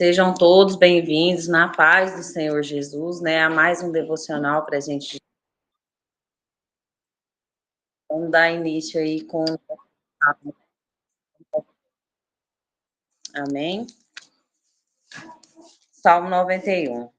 Sejam todos bem-vindos na paz do Senhor Jesus, né? A mais um devocional para a gente. Vamos dar início aí com. Amém? Salmo 91.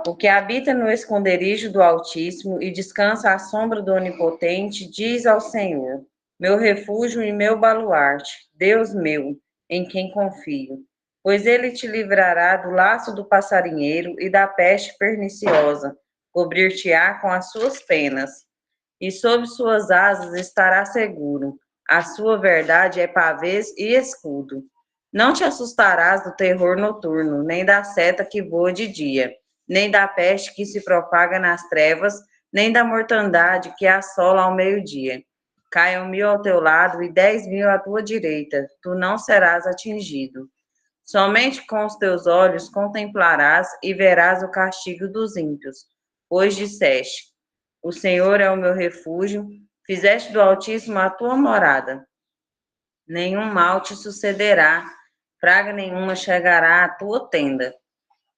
O que habita no esconderijo do Altíssimo e descansa à sombra do Onipotente, diz ao Senhor: meu refúgio e meu baluarte, Deus meu, em quem confio. Pois ele te livrará do laço do passarinheiro e da peste perniciosa, cobrir-te-á com as suas penas, e sob suas asas estará seguro. A sua verdade é pavês e escudo. Não te assustarás do terror noturno, nem da seta que voa de dia, nem da peste que se propaga nas trevas, nem da mortandade que assola ao meio-dia. Caiam 1000 ao teu lado e 10.000 à tua direita, tu não serás atingido. Somente com os teus olhos contemplarás e verás o castigo dos ímpios, pois disseste: o Senhor é o meu refúgio, fizeste do Altíssimo a tua morada. Nenhum mal te sucederá, praga nenhuma chegará à tua tenda,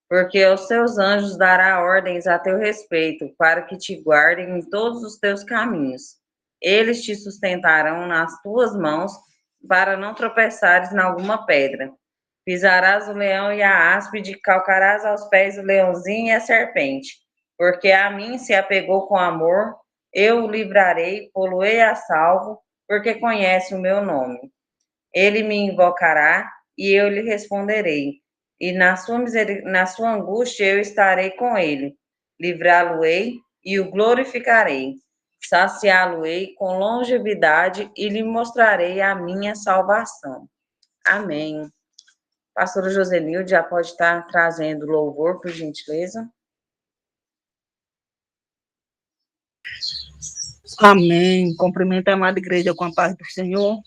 porque aos seus anjos dará ordens a teu respeito, para que te guardem em todos os teus caminhos. Eles te sustentarão nas tuas mãos, para não tropeçares em alguma pedra. Pisarás o leão e a áspide, calcarás aos pés o leãozinho e a serpente. Porque a mim se apegou com amor, eu o livrarei, pô-lo-ei a salvo, porque conhece o meu nome. Ele me invocará e eu lhe responderei. E na sua angústia eu estarei com ele. Livrá-lo-ei e o glorificarei. Saciá-lo-ei com longevidade e lhe mostrarei a minha salvação. Amém. Pastora Josenilde já pode estar trazendo louvor, por gentileza. Amém. Cumprimento a amada igreja com a paz do Senhor.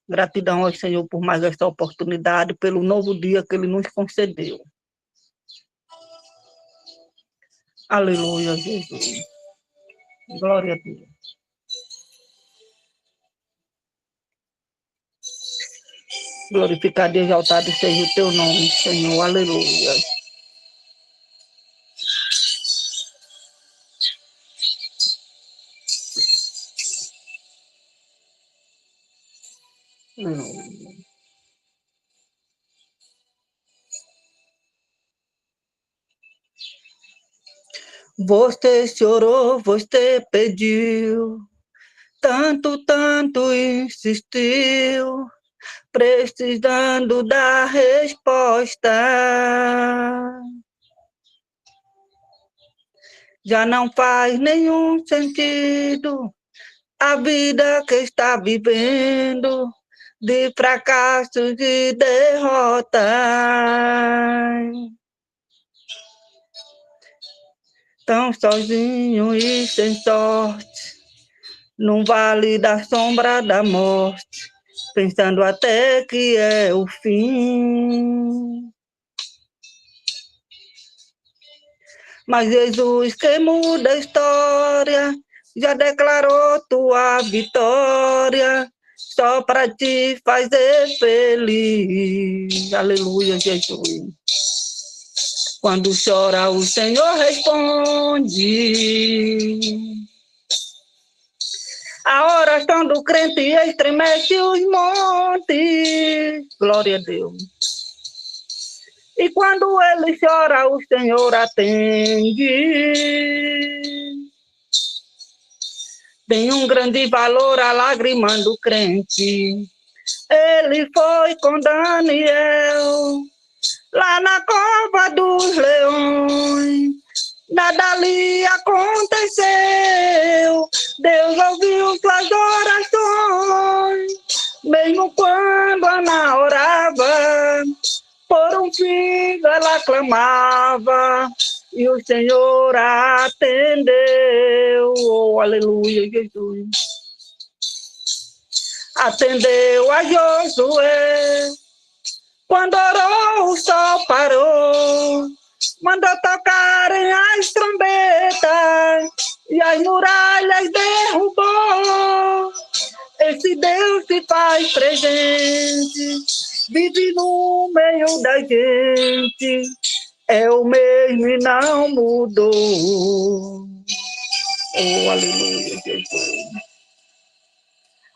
Gratidão ao Senhor por mais esta oportunidade, pelo novo dia que Ele nos concedeu. Aleluia, Jesus. Glória a Deus. Glorificado e exaltado seja o teu nome, Senhor. Aleluia. Você chorou, você pediu, tanto insistiu, precisando da resposta. Já não faz nenhum sentido a vida que está vivendo, de fracassos e derrotas. Tão sozinho e sem sorte, num vale da sombra da morte, pensando até que é o fim. Mas Jesus, que muda a história, já declarou tua vitória, só para te fazer feliz. Aleluia, Jesus. Quando chora, o Senhor responde. A oração do crente estremece os montes. Glória a Deus. E quando ele chora, o Senhor atende. Tem um grande valor a lágrima do crente. Ele foi com Daniel lá na cova dos leões. Nada ali aconteceu. Deus ouviu suas orações. Mesmo quando Ana orava, por um filho ela clamava, e o Senhor atendeu. Oh, aleluia, Jesus. Atendeu a Josué. Quando orou, o sol parou. Mandou tocarem as trombetas e as muralhas derrubou. Esse Deus se faz presente vive no meio da gente, é o mesmo e não mudou. Oh, aleluia, Jesus.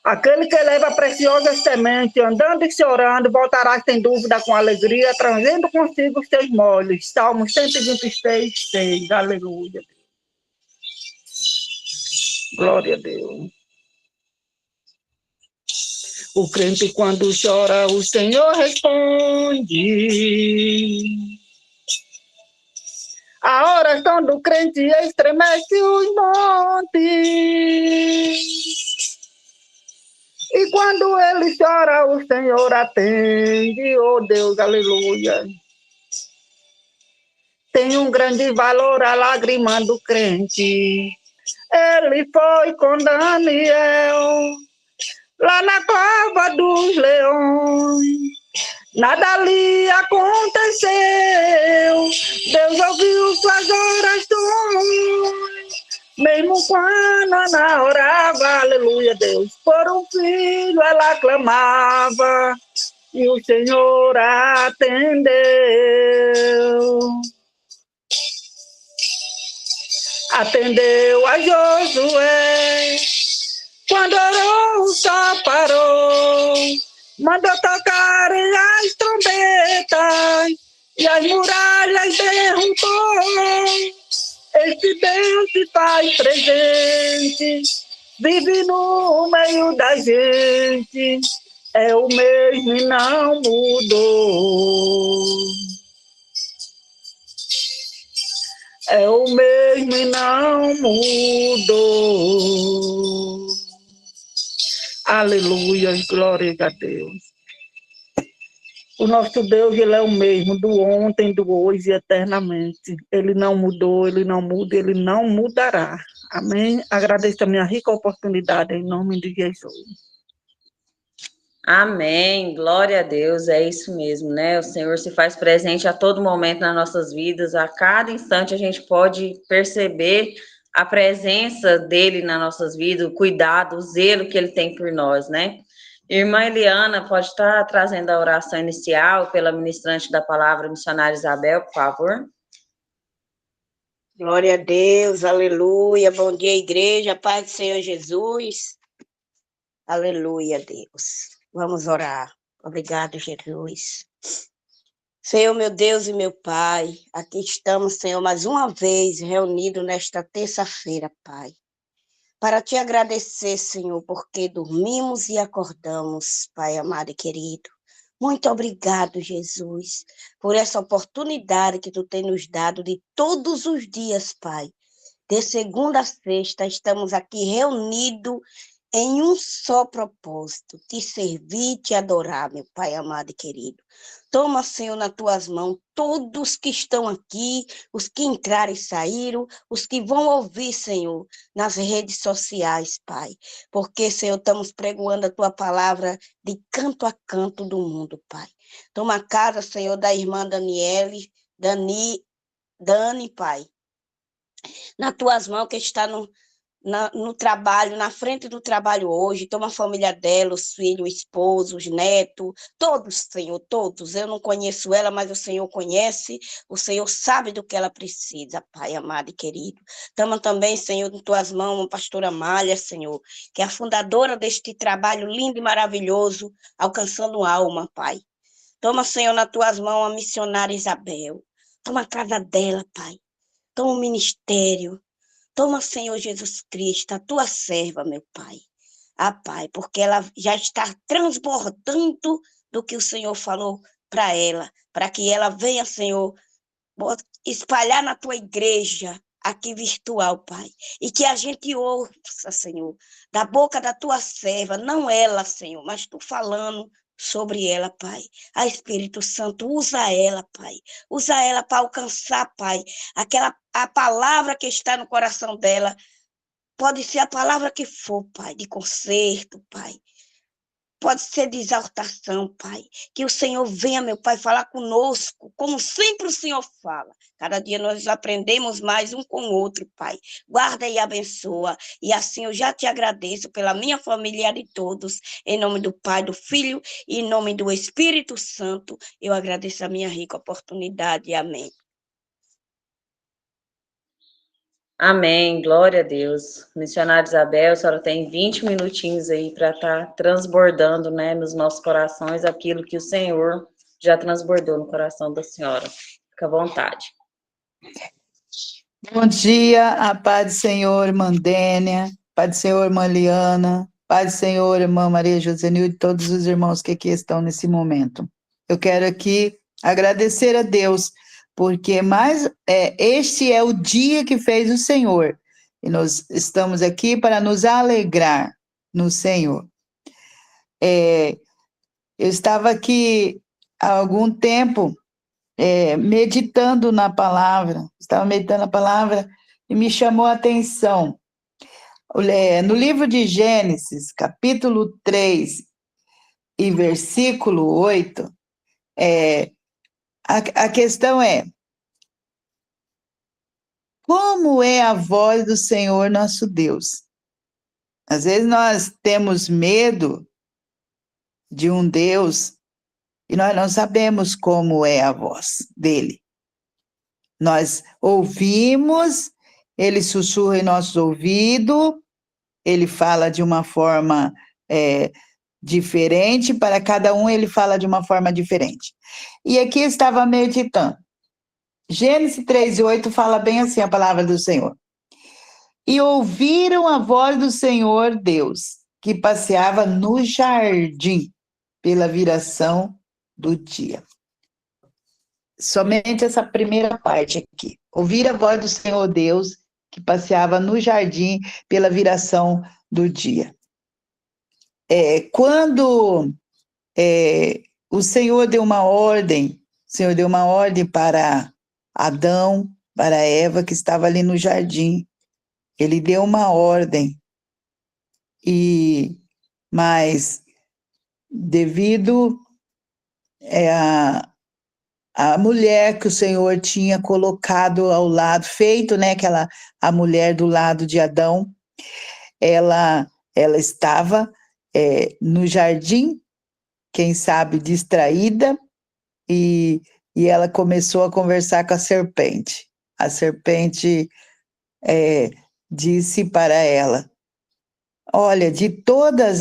Aquele que leva a preciosa semente, andando e chorando, voltará sem dúvida com alegria, trazendo consigo os seus molhos. Salmo 126, 6. Aleluia. Glória a Deus. O crente, quando chora, o Senhor responde. A oração do crente estremece os montes. E quando ele chora, o Senhor atende. Oh Deus, aleluia. Tem um grande valor a lágrima do crente. Ele foi com Daniel lá na cova dos leões. Nada ali aconteceu. Deus ouviu suas orações. Mesmo quando Ana orava, aleluia, Deus, por um filho ela clamava e o Senhor atendeu. Atendeu a Josué, quando orou o sol parou, mandou tocarem as trombetas e as muralhas derrubou. Esse Deus se faz presente, vive no meio da gente, é o mesmo e não mudou. É o mesmo e não mudou. Aleluia, glória a Deus. O nosso Deus, ele é o mesmo, do ontem, do hoje e eternamente. Ele não mudou, ele não muda, ele não mudará. Amém? Agradeço a minha rica oportunidade, em nome de Jesus. Amém, glória a Deus, é isso mesmo, né? O Senhor se faz presente a todo momento nas nossas vidas, a cada instante a gente pode perceber a presença dele nas nossas vidas, o cuidado, o zelo que ele tem por nós, né? Irmã Eliana, pode estar trazendo a oração inicial pela ministrante da palavra, missionária Isabel, por favor. Glória a Deus, aleluia. Bom dia, igreja, paz do Senhor Jesus. Aleluia, Deus. Vamos orar. Obrigado, Jesus. Senhor, meu Deus e meu Pai, aqui estamos, Senhor, mais uma vez reunidos nesta terça-feira, Pai, para te agradecer, Senhor, porque dormimos e acordamos, Pai amado e querido. Muito obrigado, Jesus, por essa oportunidade que tu tem nos dado de todos os dias, Pai. De segunda a sexta, estamos aqui reunidos em um só propósito, te servir e te adorar, meu Pai amado e querido. Toma, Senhor, nas tuas mãos todos que estão aqui, os que entraram e saíram, os que vão ouvir, Senhor, nas redes sociais, Pai. Porque, Senhor, estamos pregoando a tua palavra de canto a canto do mundo, Pai. Toma a casa, Senhor, da irmã Dani, Pai. Nas tuas mãos que está no trabalho, na frente do trabalho hoje, toma a família dela, os filhos, o esposo, os netos, todos, Senhor, todos. Eu não conheço ela, mas o Senhor conhece, o Senhor sabe do que ela precisa, Pai amado e querido. Toma também, Senhor, em tuas mãos, a pastora Malha, Senhor, que é a fundadora deste trabalho lindo e maravilhoso, alcançando alma, Pai. Toma, Senhor, nas tuas mãos, a missionária Isabel. Toma a casa dela, Pai. Toma o ministério. Toma, Senhor Jesus Cristo, a tua serva, meu Pai. Ah, Pai, porque ela já está transbordando do que o Senhor falou para ela, para que ela venha, Senhor, espalhar na tua igreja, aqui virtual, Pai. E que a gente ouça, Senhor, da boca da tua serva, não ela, Senhor, mas tu falando sobre ela, Pai. A Espírito Santo, usa ela, Pai. Usa ela para alcançar, Pai, a palavra que está no coração dela. Pode ser a palavra que for, Pai, de conserto, Pai. pode ser de exaltação, Pai. Que o Senhor venha, meu Pai, falar conosco, como sempre o Senhor fala. Cada dia nós aprendemos mais um com o outro, Pai. Guarda e abençoa. E assim eu já te agradeço pela minha família e de todos. Em nome do Pai, do Filho e em nome do Espírito Santo, eu agradeço a minha rica oportunidade. Amém. Amém, glória a Deus. Missionária Isabel, a senhora tem 20 minutinhos aí para estar transbordando, né, nos nossos corações aquilo que o Senhor já transbordou no coração da senhora. Fica à vontade. Bom dia, a paz do Senhor, irmã Dênia, paz do Senhor, irmã Liana, paz do Senhor, irmã Maria Josenilde e todos os irmãos que aqui estão nesse momento. Eu quero aqui agradecer a Deus, porque este é o dia que fez o Senhor, e nós estamos aqui para nos alegrar no Senhor. Eu estava aqui há algum tempo meditando na palavra, e me chamou a atenção. No livro de Gênesis, capítulo 3 e versículo 8, a questão é: como é a voz do Senhor nosso Deus? Às vezes nós temos medo de um Deus e nós não sabemos como é a voz dele. Nós ouvimos, ele sussurra em nosso ouvido, ele fala de uma forma diferente, para cada um ele fala de uma forma diferente. E aqui estava meditando. Gênesis 3:8 fala bem assim a palavra do Senhor. E ouviram a voz do Senhor Deus, que passeava no jardim pela viração do dia. Somente essa primeira parte aqui. Ouvir a voz do Senhor Deus, que passeava no jardim pela viração do dia. Quando o Senhor deu uma ordem, para Adão, para Eva, que estava ali no jardim. Ele deu uma ordem, mas devido a mulher que o Senhor tinha colocado ao lado, feito, né, a mulher do lado de Adão, ela estava no jardim, quem sabe distraída, e ela começou a conversar com a serpente. A serpente disse para ela: olha, de todas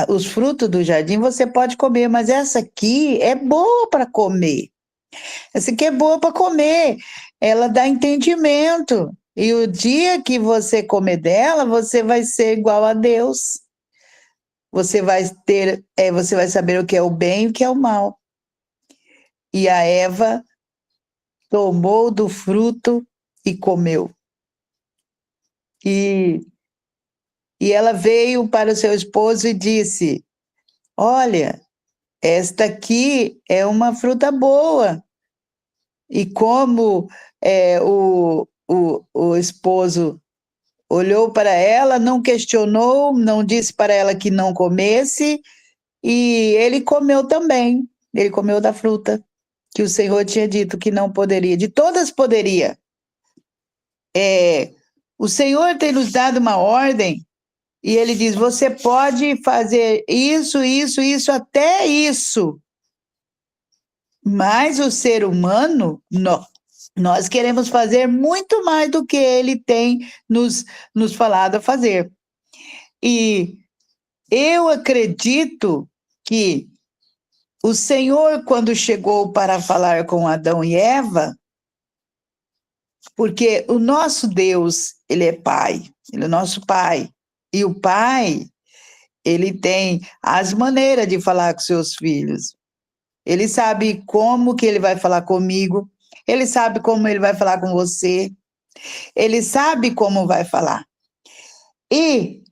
os frutos do jardim você pode comer, mas essa aqui é boa para comer. Essa aqui é boa para comer. Ela dá entendimento. E o dia que você comer dela, você vai ser igual a Deus. Você vai saber o que é o bem e o que é o mal. E a Eva tomou do fruto e comeu. E ela veio para o seu esposo e disse: olha, esta aqui é uma fruta boa. E como o esposo olhou para ela, não questionou, não disse para ela que não comesse, e ele comeu também. Ele comeu da fruta que o Senhor tinha dito que não poderia. De todas poderia. O Senhor tem nos dado uma ordem, e ele diz: você pode fazer isso, isso, isso, até isso. Mas o ser humano, nós queremos fazer muito mais do que ele tem nos falado a fazer. E eu acredito que o Senhor, quando chegou para falar com Adão e Eva, porque o nosso Deus, ele é Pai, ele é nosso Pai. E o Pai, ele tem as maneiras de falar com seus filhos. Ele sabe como que ele vai falar comigo, ele sabe como ele vai falar com você, ele sabe como vai falar. E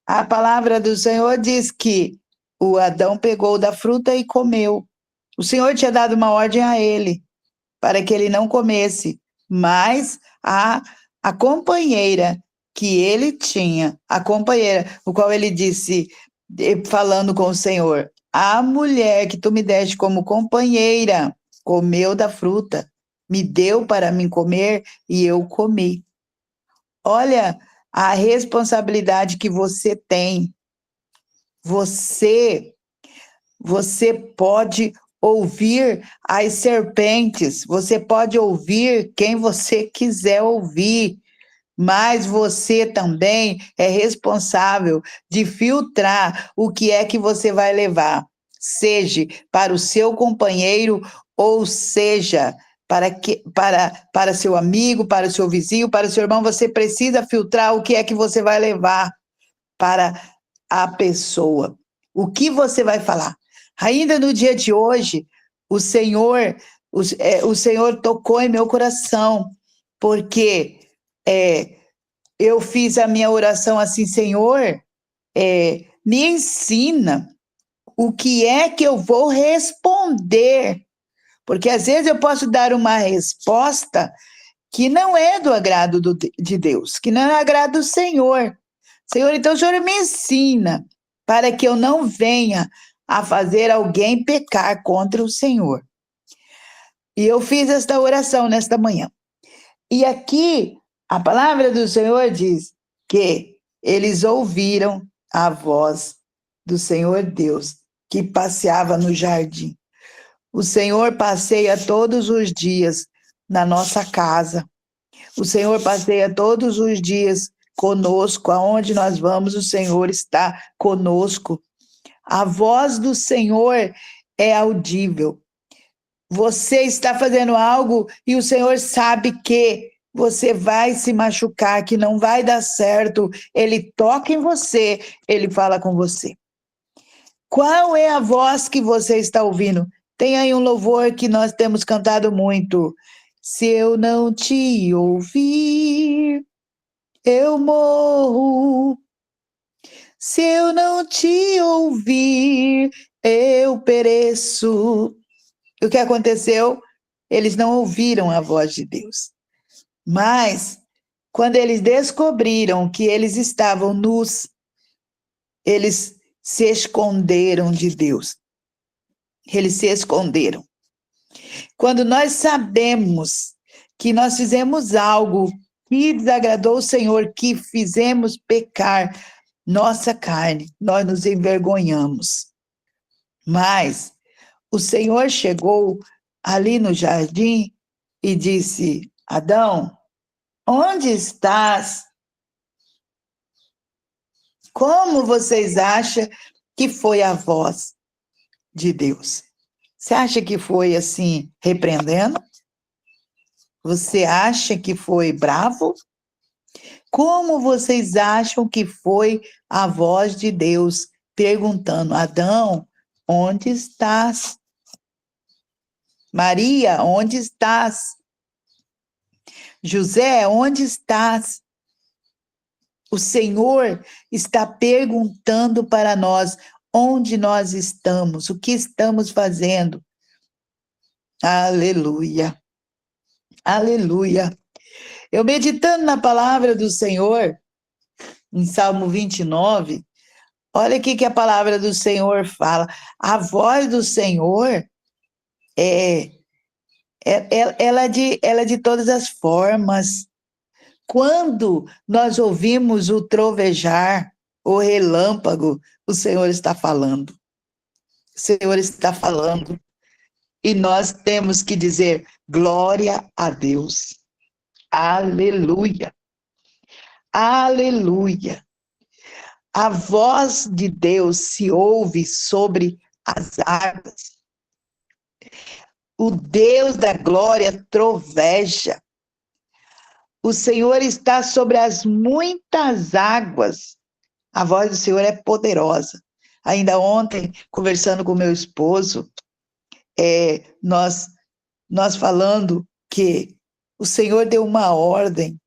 a palavra do Senhor diz que o Adão pegou da fruta e comeu. O Senhor tinha dado uma ordem a ele, para que ele não comesse, mas a companheira que ele tinha, a companheira, o qual ele disse, falando com o Senhor, a mulher que tu me deste como companheira comeu da fruta, me deu para mim comer e eu comi. Olha a responsabilidade que você tem. Você pode ouvir as serpentes, você pode ouvir quem você quiser ouvir, mas você também é responsável de filtrar o que é que você vai levar, seja para o seu companheiro ou seja para seu amigo, para o seu vizinho, para o seu irmão. Você precisa filtrar o que é que você vai levar para a pessoa. O que você vai falar? Ainda no dia de hoje, o Senhor tocou em meu coração, porque eu fiz a minha oração assim, Senhor, me ensina o que é que eu vou responder, porque às vezes eu posso dar uma resposta que não é do agrado de Deus, que não é do agrado do Senhor. Senhor, então o Senhor me ensina para que eu não venha a fazer alguém pecar contra o Senhor. E eu fiz esta oração nesta manhã. E aqui a palavra do Senhor diz que eles ouviram a voz do Senhor Deus que passeava no jardim. O Senhor passeia todos os dias na nossa casa. O Senhor passeia todos os dias conosco. Aonde nós vamos, o Senhor está conosco. A voz do Senhor é audível. Você está fazendo algo e o Senhor sabe que você vai se machucar, que não vai dar certo. Ele toca em você, ele fala com você. Qual é a voz que você está ouvindo? Tem aí um louvor que nós temos cantado muito. Se eu não te ouvir, eu morro. Se eu não te ouvir, eu pereço. O que aconteceu? Eles não ouviram a voz de Deus. Mas, quando eles descobriram que eles estavam nus, eles se esconderam de Deus. Eles se esconderam. Quando nós sabemos que nós fizemos algo que desagradou o Senhor, que fizemos pecar nossa carne, nós nos envergonhamos. Mas o Senhor chegou ali no jardim e disse: Adão, onde estás? Como vocês acham que foi a voz de Deus? Você acha que foi assim, repreendendo? Você acha que foi bravo? Como vocês acham que foi a voz de Deus perguntando: Adão, onde estás? Maria, onde estás? José, onde estás? O Senhor está perguntando para nós onde nós estamos, o que estamos fazendo. Aleluia, aleluia. Eu meditando na palavra do Senhor, em Salmo 29, olha o que a palavra do Senhor fala. A voz do Senhor ela é de todas as formas. Quando nós ouvimos o trovejar, o relâmpago, o Senhor está falando. O Senhor está falando. E nós temos que dizer: glória a Deus. Aleluia. Aleluia. A voz de Deus se ouve sobre as águas. O Deus da glória troveja. O Senhor está sobre as muitas águas. A voz do Senhor é poderosa. Ainda ontem, conversando com meu esposo, nós falando que o Senhor deu uma ordem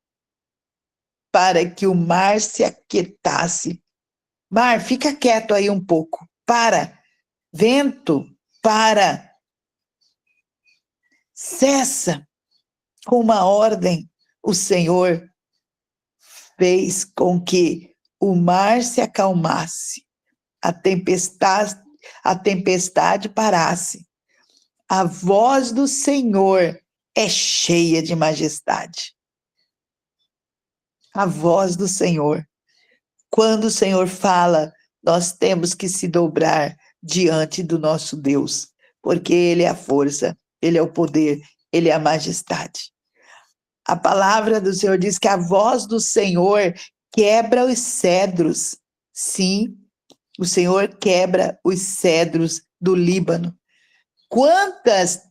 para que o mar se aquietasse. Mar, fica quieto aí um pouco. Para. Vento, para. Cessa. Com uma ordem, o Senhor fez com que o mar se acalmasse, a tempestade parasse. A voz do Senhor é cheia de majestade. A voz do Senhor. Quando o Senhor fala, nós temos que se dobrar diante do nosso Deus, porque Ele é a força, Ele é o poder, Ele é a majestade. A palavra do Senhor diz que a voz do Senhor quebra os cedros. Sim, o Senhor quebra os cedros do Líbano. Quantas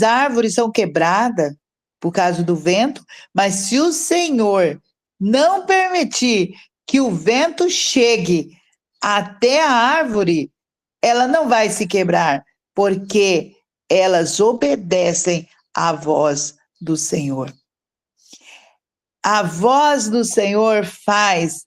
árvores são quebradas por causa do vento, mas se o Senhor não permitir que o vento chegue até a árvore, ela não vai se quebrar, porque elas obedecem à voz do Senhor. A voz do Senhor faz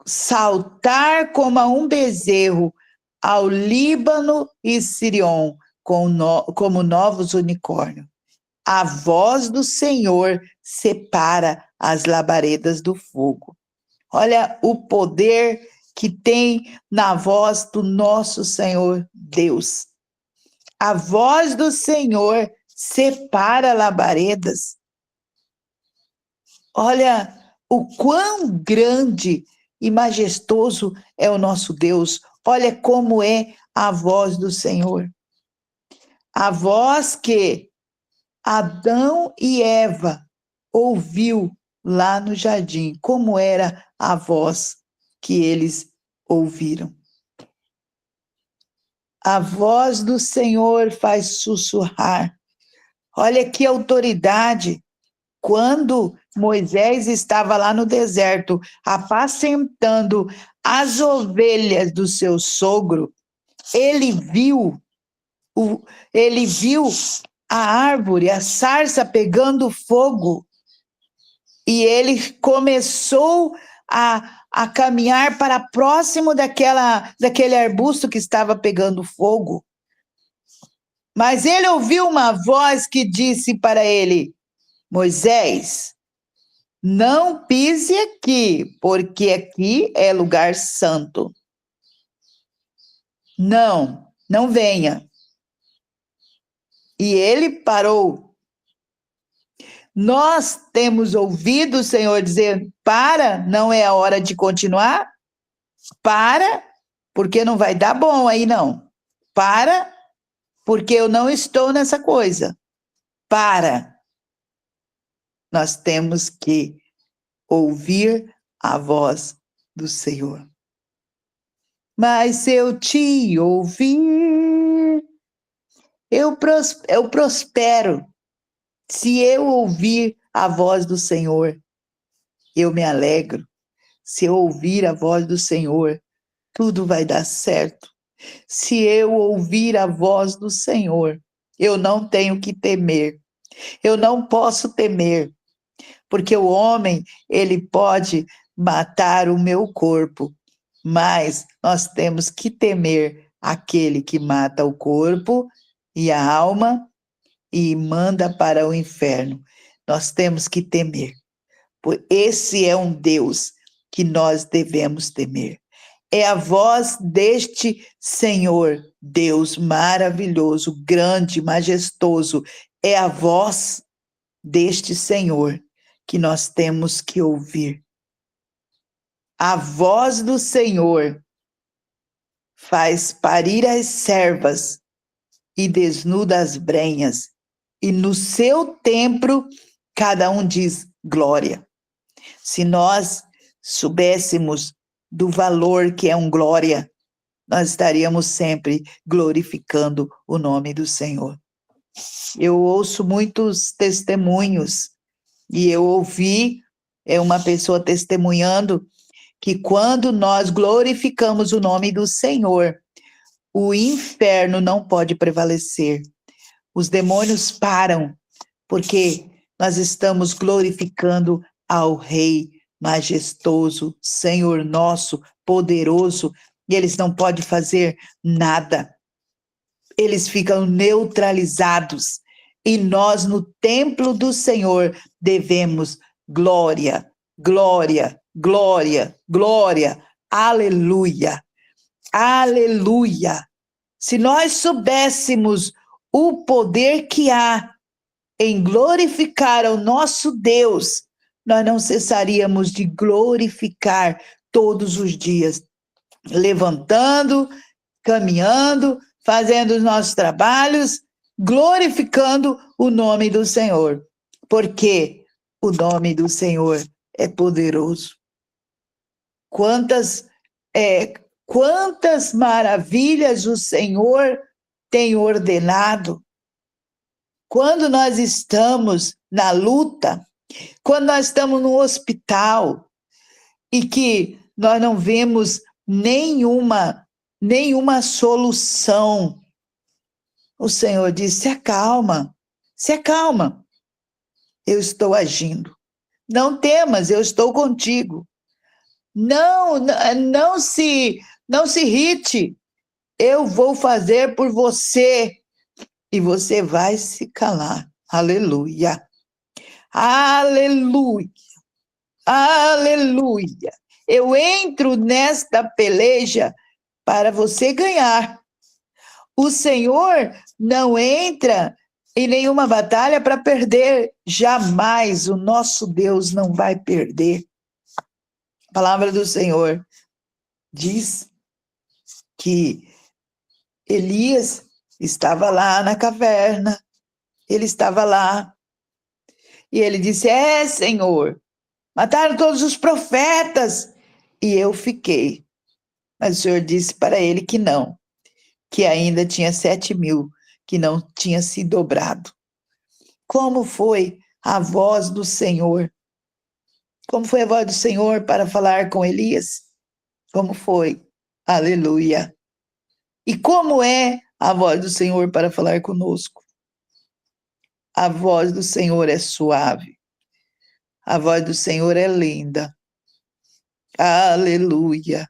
saltar como a um bezerro ao Líbano e Sirion, como novos unicórnios. A voz do Senhor separa as labaredas do fogo. Olha o poder que tem na voz do nosso Senhor Deus. A voz do Senhor separa labaredas. Olha o quão grande e majestoso é o nosso Deus. Olha como é a voz do Senhor. A voz que Adão e Eva ouviu lá no jardim, como era a voz que eles ouviram. A voz do Senhor faz sussurrar. Olha que autoridade. Quando Moisés estava lá no deserto, apacentando as ovelhas do seu sogro, ele viu a árvore, a sarça pegando fogo, e ele começou a caminhar para próximo daquele arbusto que estava pegando fogo. Mas ele ouviu uma voz que disse para ele: Moisés, não pise aqui, porque aqui é lugar santo. Não venha. E ele parou. Nós temos ouvido o Senhor dizer: para, não é a hora de continuar. Para, porque não vai dar bom aí não. Para, porque eu não estou nessa coisa. Para. Nós temos que ouvir a voz do Senhor. Mas se eu te ouvir, eu prospero. Se eu ouvir a voz do Senhor, eu me alegro. Se eu ouvir a voz do Senhor, tudo vai dar certo. Se eu ouvir a voz do Senhor, eu não tenho que temer. Eu não posso temer, porque o homem, ele pode matar o meu corpo, mas nós temos que temer aquele que mata o corpo e a alma e manda para o inferno. Nós temos que temer. Esse é um Deus que nós devemos temer. É a voz deste Senhor, Deus maravilhoso, grande, majestoso. É a voz deste Senhor que nós temos que ouvir. A voz do Senhor faz parir as servas e desnuda as brenhas, e no seu templo cada um diz glória. Se nós soubéssemos do valor que é um glória, nós estaríamos sempre glorificando o nome do Senhor. Eu ouço muitos testemunhos, e eu ouvi uma pessoa testemunhando que quando nós glorificamos o nome do Senhor, o inferno não pode prevalecer. Os demônios param, porque nós estamos glorificando ao Rei majestoso, Senhor nosso, poderoso, e eles não podem fazer nada. Eles ficam neutralizados. E nós, no templo do Senhor, devemos Glória, glória, glória, glória. Aleluia, aleluia. Se nós soubéssemos o poder que há em glorificar ao nosso Deus, nós não cessaríamos de glorificar todos os dias, levantando, caminhando, fazendo os nossos trabalhos, glorificando o nome do Senhor, porque o nome do Senhor é poderoso. Quantas maravilhas o Senhor tem ordenado. Quando nós estamos na luta, quando nós estamos no hospital e que nós não vemos nenhuma solução, o Senhor diz: se acalma, eu estou agindo. Não temas, eu estou contigo. Não se irrite, eu vou fazer por você e você vai se calar. Aleluia, aleluia, aleluia. Eu entro nesta peleja para você ganhar. O Senhor não entra em nenhuma batalha para perder. Jamais o nosso Deus não vai perder. A palavra do Senhor diz que Elias estava lá na caverna. Ele estava lá. E ele disse: Senhor, mataram todos os profetas. E eu fiquei. Mas o Senhor disse para ele que não, que ainda tinha 7.000 que não tinha se dobrado. Como foi a voz do Senhor? Como foi a voz do Senhor para falar com Elias? Como foi? Aleluia. E como é a voz do Senhor para falar conosco? A voz do Senhor é suave. A voz do Senhor é linda. Aleluia.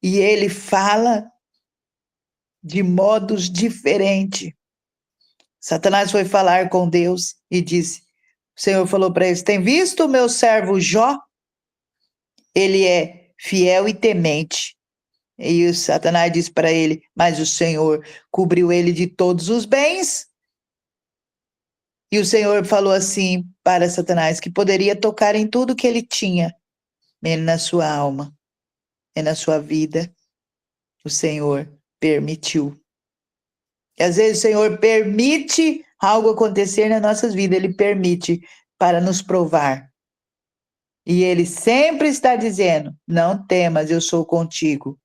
E ele fala de modos diferentes. Satanás foi falar com Deus e disse, o Senhor falou para eles: tem visto o meu servo Jó? Ele é fiel e temente. E o Satanás disse para ele: mas o Senhor cobriu ele de todos os bens. E o Senhor falou assim para Satanás, que poderia tocar em tudo que ele tinha, menos na sua alma, e na sua vida. O Senhor permitiu. E às vezes o Senhor permite algo acontecer nas nossas vidas, Ele permite para nos provar. E Ele sempre está dizendo: não temas, eu sou contigo.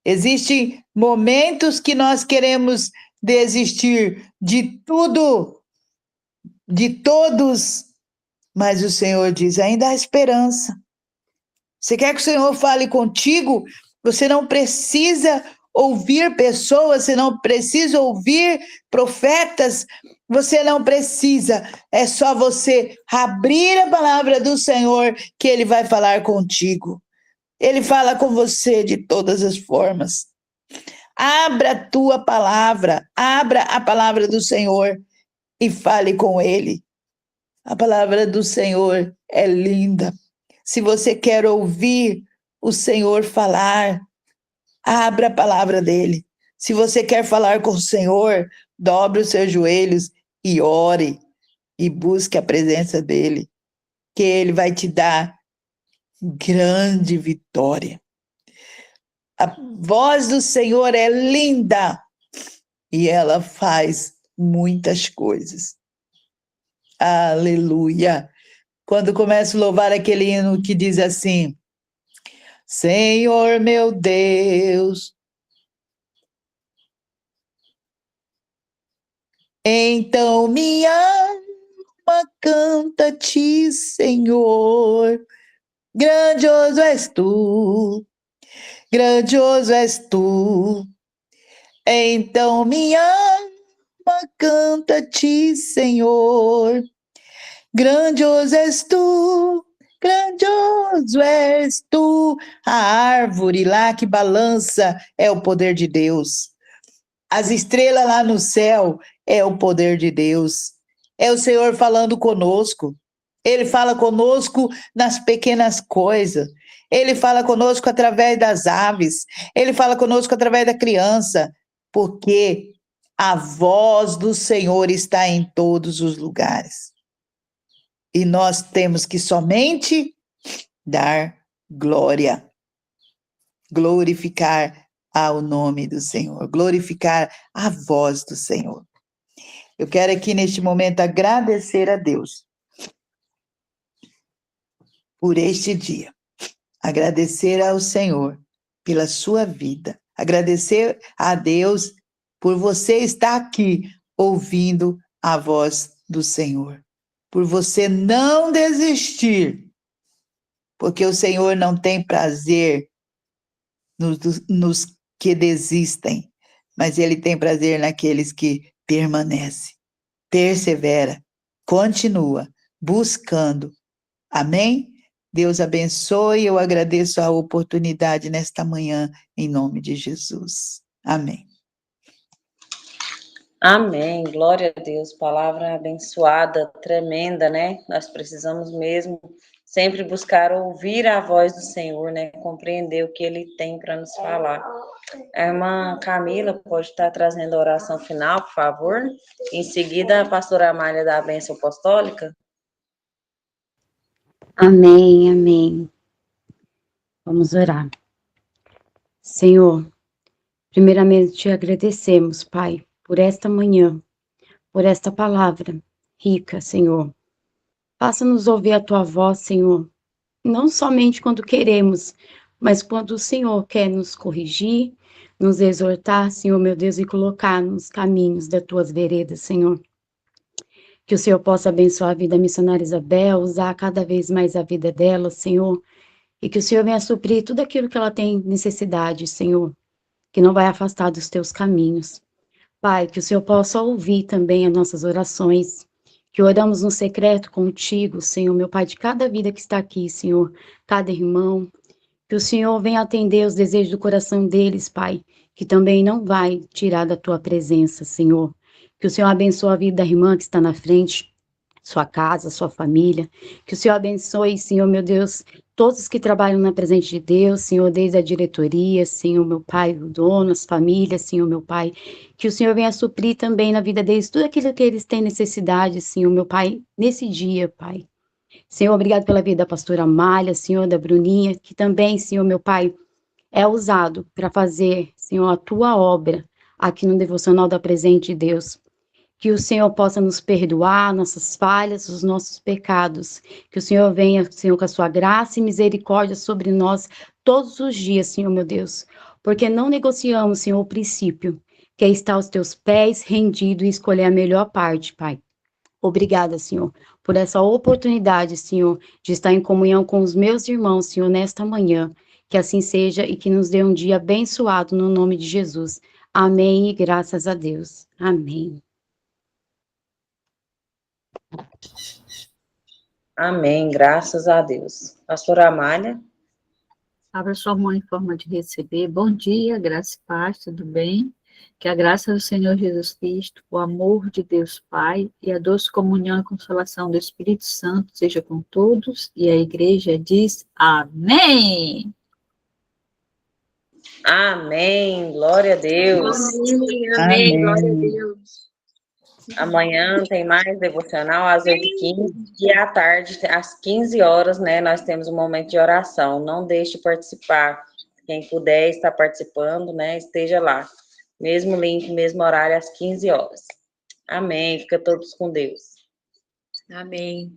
Existem momentos que nós queremos desistir de tudo, de todos, mas o Senhor diz: ainda há esperança. Você quer que o Senhor fale contigo? Você não precisa ouvir pessoas, você não precisa ouvir profetas, você não precisa, é só você abrir a palavra do Senhor que Ele vai falar contigo. Ele fala com você de todas as formas. Abra a tua palavra, abra a palavra do Senhor e fale com Ele. A palavra do Senhor é linda. Se você quer ouvir o Senhor falar, abra a palavra dele. Se você quer falar com o Senhor, dobre os seus joelhos e ore e busque a presença dele, que ele vai te dar grande vitória. A voz do Senhor é linda e ela faz muitas coisas. Aleluia. Quando começo a louvar aquele hino que diz assim: Senhor meu Deus, então minha alma canta-te, Senhor. Grandioso és tu, grandioso és tu. Então minha alma canta-te, Senhor. Grandioso és tu, grandioso és tu. A árvore lá que balança é o poder de Deus. As estrelas lá no céu é o poder de Deus. É o Senhor falando conosco. Ele fala conosco nas pequenas coisas. Ele fala conosco através das aves. Ele fala conosco através da criança. Porque a voz do Senhor está em todos os lugares. E nós temos que somente dar glória. Glorificar ao nome do Senhor. Glorificar a voz do Senhor. Eu quero aqui neste momento agradecer a Deus por este dia. Agradecer ao Senhor pela sua vida. Agradecer a Deus por você estar aqui ouvindo a voz do Senhor. Por você não desistir. Porque o Senhor não tem prazer nos que desistem, mas Ele tem prazer naqueles que permanecem. Persevera, continua buscando. Amém? Deus abençoe, eu agradeço a oportunidade nesta manhã, em nome de Jesus. Amém. Amém, glória a Deus, palavra abençoada, tremenda, né? Nós precisamos mesmo sempre buscar ouvir a voz do Senhor, né? Compreender o que Ele tem para nos falar. A irmã Camila pode estar trazendo a oração final, por favor? Em seguida, a pastora Amália da bênção apostólica. Amém, amém. Vamos orar. Senhor, primeiramente te agradecemos, Pai, por esta manhã, por esta palavra rica, Senhor. Faça-nos ouvir a Tua voz, Senhor, não somente quando queremos, mas quando o Senhor quer nos corrigir, nos exortar, Senhor, meu Deus, e colocar nos caminhos das Tuas veredas, Senhor. Que o Senhor possa abençoar a vida da missionária Isabel, usar cada vez mais a vida dela, Senhor, e que o Senhor venha suprir tudo aquilo que ela tem necessidade, Senhor, que não vai afastar dos Teus caminhos. Pai, que o Senhor possa ouvir também as nossas orações, que oramos no secreto contigo, Senhor, meu Pai, de cada vida que está aqui, Senhor, cada irmão, que o Senhor venha atender os desejos do coração deles, Pai, que também não vai tirar da Tua presença, Senhor. Que o Senhor abençoe a vida da irmã que está na frente, sua casa, sua família. Que o Senhor abençoe, Senhor, meu Deus, todos que trabalham na presença de Deus, Senhor, desde a diretoria, Senhor, meu Pai, o dono, as famílias, Senhor, meu Pai. Que o Senhor venha suprir também na vida deles tudo aquilo que eles têm necessidade, Senhor, meu Pai, nesse dia, Pai. Senhor, obrigado pela vida da pastora Amália, Senhor, da Bruninha, que também, Senhor, meu Pai, é usado para fazer, Senhor, a Tua obra aqui no Devocional da Presente de Deus. Que o Senhor possa nos perdoar nossas falhas, os nossos pecados. Que o Senhor venha, Senhor, com a sua graça e misericórdia sobre nós todos os dias, Senhor, meu Deus. Porque não negociamos, Senhor, o princípio, que é estar aos teus pés, rendido e escolher a melhor parte, Pai. Obrigada, Senhor, por essa oportunidade, Senhor, de estar em comunhão com os meus irmãos, Senhor, nesta manhã. Que assim seja e que nos dê um dia abençoado no nome de Jesus. Amém e graças a Deus. Amém. Amém, graças a Deus. Pastora Amália. Abra sua mão em forma de receber. Bom dia, graça e paz, tudo bem? Que a graça do Senhor Jesus Cristo, o amor de Deus Pai e a doce comunhão e consolação do Espírito Santo seja com todos. E a igreja diz amém! Amém, glória a Deus. Amém, glória a Deus. Amanhã tem mais devocional às 8h15 e à tarde, às 15 horas, né, nós temos um momento de oração. Não deixe de participar. Quem puder estar participando, né, esteja lá. Mesmo link, mesmo horário, às 15 horas. Amém. Fica todos com Deus. Amém.